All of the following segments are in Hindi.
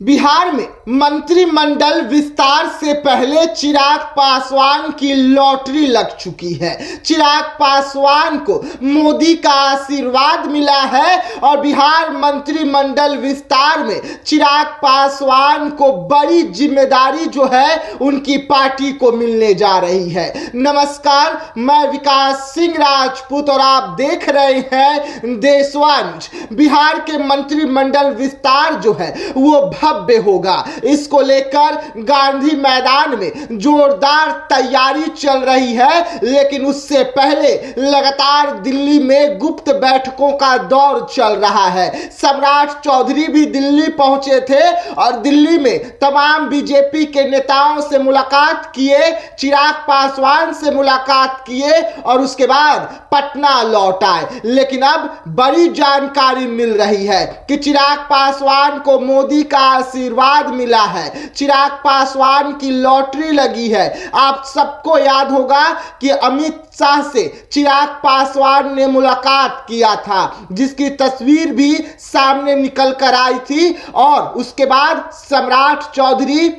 बिहार में मंत्रिमंडल विस्तार से पहले चिराग पासवान की लॉटरी लग चुकी है। चिराग पासवान को मोदी का आशीर्वाद मिला है और बिहार मंत्रिमंडल विस्तार में चिराग पासवान को बड़ी जिम्मेदारी जो है उनकी पार्टी को मिलने जा रही है। नमस्कार, मैं विकास सिंह राजपूत और आप देख रहे हैं देशवंश। बिहार के मंत्रिमंडल विस्तार जो है वो भव्य होगा। इसको लेकर गांधी मैदान में जोरदार तैयारी चल रही है, लेकिन उससे पहले लगातार दिल्ली में गुप्त बैठकों का दौर चल रहा है। सम्राट चौधरी भी दिल्ली पहुंचे थे और दिल्ली में तमाम बीजेपी के नेताओं से मुलाकात किए, चिराग पासवान से मुलाकात किए और उसके बाद पटना लौट आए। लेकिन अब बड़ी जानकारी मिल रही है कि चिराग पासवान को मोदी का आशीर्वाद मिला है, चिराग पासवान की लॉटरी लगी है। आप सबको याद होगा कि अमित शाह से चिराग पासवान ने मुलाकात किया था, जिसकी तस्वीर भी सामने निकल कर आई थी और उसके बाद सम्राट चौधरी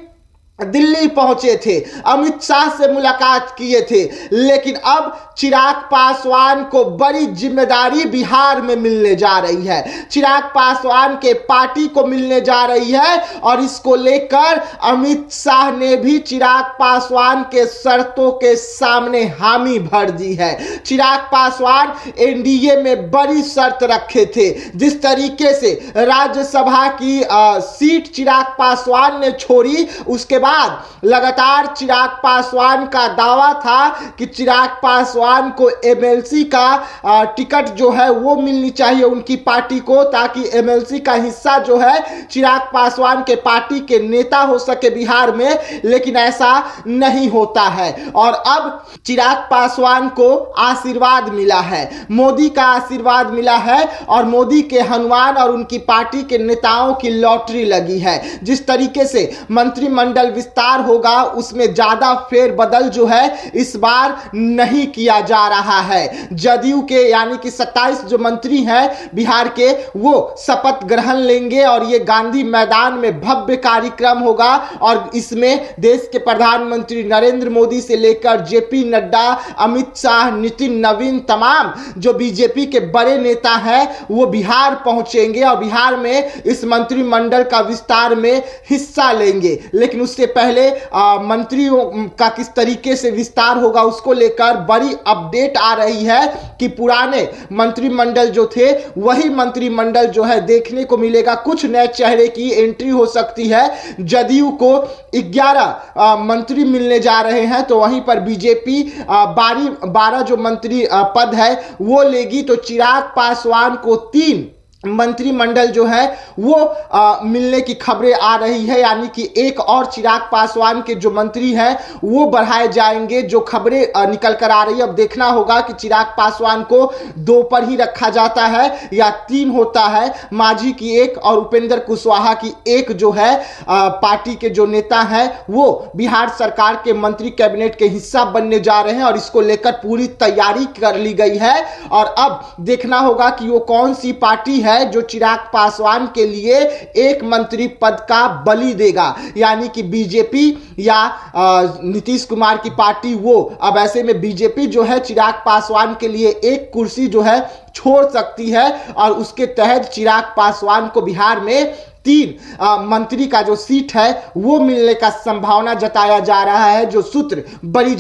दिल्ली पहुंचे थे, अमित शाह से मुलाकात किए थे। लेकिन अब चिराग पासवान को बड़ी जिम्मेदारी बिहार में मिलने जा रही है, चिराग पासवान के पार्टी को मिलने जा रही है और इसको लेकर अमित शाह ने भी चिराग पासवान के शर्तों के सामने हामी भर दी है। चिराग पासवान एनडीए में बड़ी शर्त रखे थे। जिस तरीके से राज्यसभा की सीट चिराग पासवान ने छोड़ी, उसके बाद लगातार चिराग पासवान का दावा था कि चिराग पासवान को एमएलसी का टिकट जो है वो मिलनी चाहिए उनकी पार्टी को, ताकि एमएलसी का हिस्सा जो है चिराग पासवान के पार्टी के नेता हो सके बिहार में। लेकिन ऐसा नहीं होता है और अब चिराग पासवान को आशीर्वाद मिला है, मोदी का आशीर्वाद मिला है और मोदी के हनुमान और उनकी पार्टी के नेताओं की लॉटरी लगी है। जिस तरीके से मंत्रिमंडल विस्तार होगा उसमें ज्यादा फेरबदल जो है इस बार नहीं किया जा रहा है। जदयू के यानी कि 27 जो मंत्री हैं बिहार के, वो शपथ ग्रहण लेंगे और ये गांधी मैदान में भव्य कार्यक्रम होगा और इसमें देश के प्रधानमंत्री नरेंद्र मोदी से लेकर जेपी नड्डा, अमित शाह, नितिन नवीन, तमाम जो बीजेपी के बड़े नेता हैं वो बिहार पहुंचेंगे और बिहार में इस मंत्रिमंडल का विस्तार में हिस्सा लेंगे। लेकिन उससे पहले मंत्रियों का किस तरीके से विस्तार होगा उसको लेकर बड़ी अपडेट आ रही है कि पुराने मंत्रिमंडल जो थे वही मंत्रिमंडल जो है देखने को मिलेगा। कुछ नए चेहरे की एंट्री हो सकती है। जदयू को 11 मंत्री मिलने जा रहे हैं, तो वहीं पर बीजेपी 12 जो मंत्री पद है वो लेगी। तो चिराग पासवान को 3 मंत्रिमंडल जो है वो मिलने की खबरें आ रही है, यानी कि एक और चिराग पासवान के जो मंत्री हैं वो बढ़ाए जाएंगे, जो खबरें निकल कर आ रही है। अब देखना होगा कि चिराग पासवान को 2 पर ही रखा जाता है या 3 होता है। मांझी की 1 और उपेंद्र कुशवाहा की 1 जो है पार्टी के जो नेता हैं वो बिहार सरकार के मंत्री कैबिनेट के हिस्सा बनने जा रहे हैं और इसको लेकर पूरी तैयारी कर ली गई है। और अब देखना होगा कि वो कौन सी पार्टी है जो चिराग पासवान के लिए एक मंत्री पद का बलि देगा, यानी कि बीजेपी या नीतीश कुमार की पार्टी। वो अब ऐसे में बीजेपी जो है चिराग पासवान के लिए एक कुर्सी जो है छोड़ सकती है और उसके तहत चिराग पासवान को बिहार में 3 मंत्री का जो सीट है वो मिलने का संभावना जताया जा रहा है, जो सूत्र बड़ी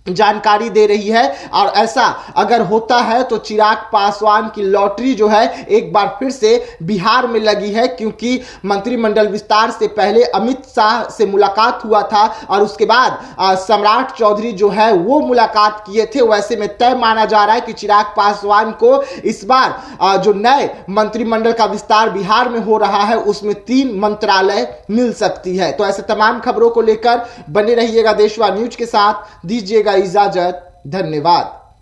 जानकारी दे रही है। और ऐसा अगर होता है तो चिराग पासवान की लॉटरी जो है एक बार फिर से बिहार में लगी है, क्योंकि मंत्रिमंडल विस्तार से पहले अमित शाह से मुलाकात हुआ था और उसके बाद सम्राट चौधरी जो है वो मुलाकात किए थे। वैसे में तय माना जा रहा है कि चिराग पासवान को इस बार जो नए मंत्रिमंडल का विस्तार बिहार में हो रहा है उसमें 3 मंत्रालय मिल सकती है। तो ऐसे तमाम खबरों को लेकर बने रहिएगा देशवा न्यूज के साथ। दीजिएगा इजाजत, धन्यवाद।